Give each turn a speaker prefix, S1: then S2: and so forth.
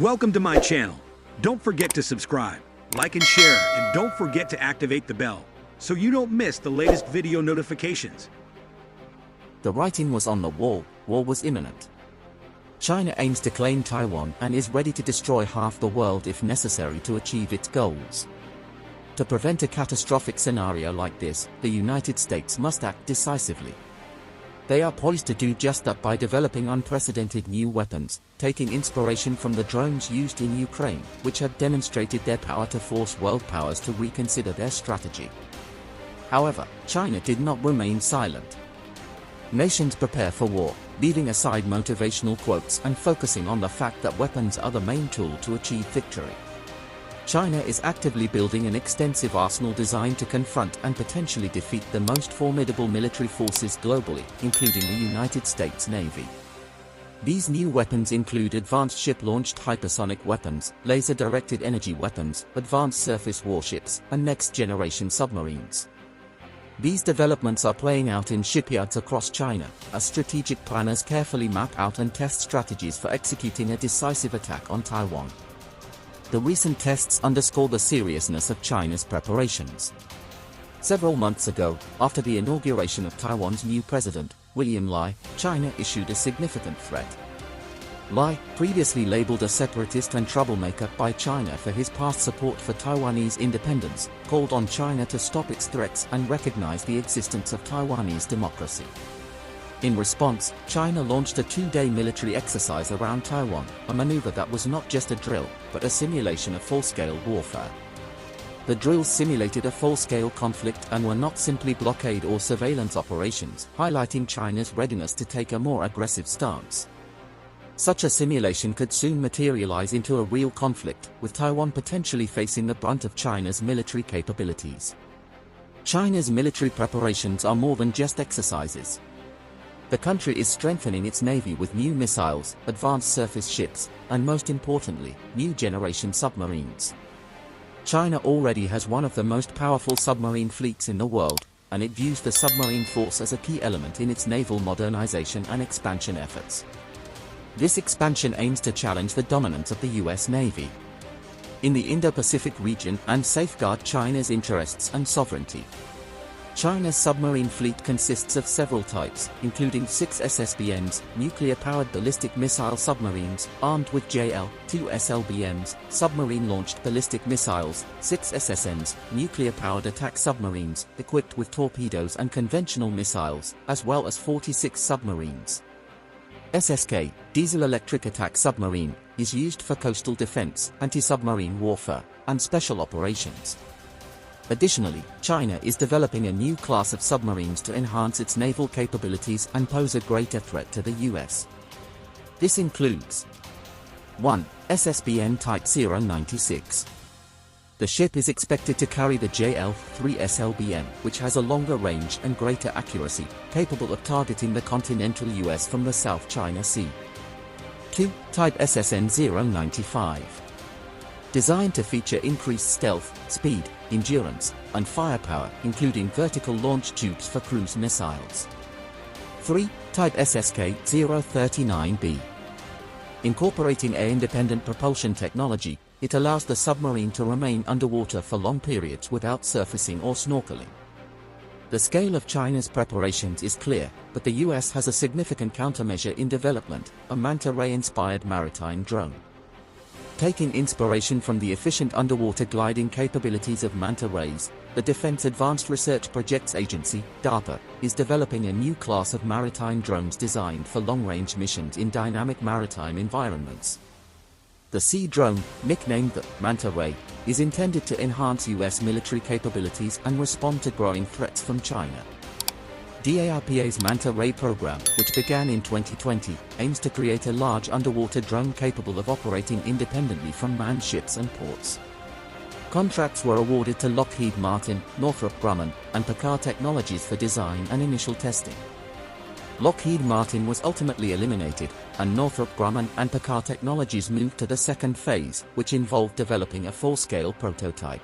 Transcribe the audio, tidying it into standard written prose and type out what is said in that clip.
S1: Welcome to my channel. Don't forget to subscribe, like and share, and don't forget to activate the bell so you don't miss the latest video notifications.
S2: The writing was on the wall, war was imminent. China aims to claim Taiwan and is ready to destroy half the world if necessary to achieve its goals. To prevent a catastrophic scenario like this, the United States must act decisively. They are poised to do just that by developing unprecedented new weapons, taking inspiration from the drones used in Ukraine, which have demonstrated their power to force world powers to reconsider their strategy. However, China did not remain silent. Nations prepare for war, leaving aside motivational quotes and focusing on the fact that weapons are the main tool to achieve victory. China is actively building an extensive arsenal designed to confront and potentially defeat the most formidable military forces globally, including the United States Navy. These new weapons include advanced ship-launched hypersonic weapons, laser-directed energy weapons, advanced surface warships, and next-generation submarines. These developments are playing out in shipyards across China, as strategic planners carefully map out and test strategies for executing a decisive attack on Taiwan. The recent tests underscore the seriousness of China's preparations. Several months ago, after the inauguration of Taiwan's new president, William Lai, China issued a significant threat. Lai, previously labeled a separatist and troublemaker by China for his past support for Taiwanese independence, called on China to stop its threats and recognize the existence of Taiwanese democracy. In response, China launched a two-day military exercise around Taiwan, a maneuver that was not just a drill, but a simulation of full-scale warfare. The drills simulated a full-scale conflict and were not simply blockade or surveillance operations, highlighting China's readiness to take a more aggressive stance. Such a simulation could soon materialize into a real conflict, with Taiwan potentially facing the brunt of China's military capabilities. China's military preparations are more than just exercises. The country is strengthening its navy with new missiles, advanced surface ships, and most importantly, new generation submarines. China already has one of the most powerful submarine fleets in the world, and it views the submarine force as a key element in its naval modernization and expansion efforts. This expansion aims to challenge the dominance of the US Navy in the Indo-Pacific region and safeguard China's interests and sovereignty. China's submarine fleet consists of several types, including 6 SSBMs, nuclear-powered ballistic missile submarines, armed with JL, 2 SLBMs, submarine-launched ballistic missiles, 6 SSNs, nuclear-powered attack submarines, equipped with torpedoes and conventional missiles, as well as 46 submarines. SSK, diesel-electric attack submarine, is used for coastal defense, anti-submarine warfare, and special operations. Additionally, China is developing a new class of submarines to enhance its naval capabilities and pose a greater threat to the US. This includes 1. SSBN Type 096. The ship is expected to carry the JL-3 SLBM, which has a longer range and greater accuracy, capable of targeting the continental US from the South China Sea. 2. Type SSN-095. Designed to feature increased stealth, speed, endurance, and firepower, including vertical launch tubes for cruise missiles. 3. Type SSK-039B. Incorporating air-independent propulsion technology, it allows the submarine to remain underwater for long periods without surfacing or snorkeling. The scale of China's preparations is clear, but the US has a significant countermeasure in development, a manta ray-inspired maritime drone. Taking inspiration from the efficient underwater gliding capabilities of manta rays, the Defense Advanced Research Projects Agency, DARPA, is developing a new class of maritime drones designed for long-range missions in dynamic maritime environments. The Sea Drone, nicknamed the Manta Ray, is intended to enhance US military capabilities and respond to growing threats from China. DARPA's Manta Ray program, which began in 2020, aims to create a large underwater drone capable of operating independently from manned ships and ports. Contracts were awarded to Lockheed Martin, Northrop Grumman, and Packard Technologies for design and initial testing. Lockheed Martin was ultimately eliminated, and Northrop Grumman and Packard Technologies moved to the second phase, which involved developing a full-scale prototype.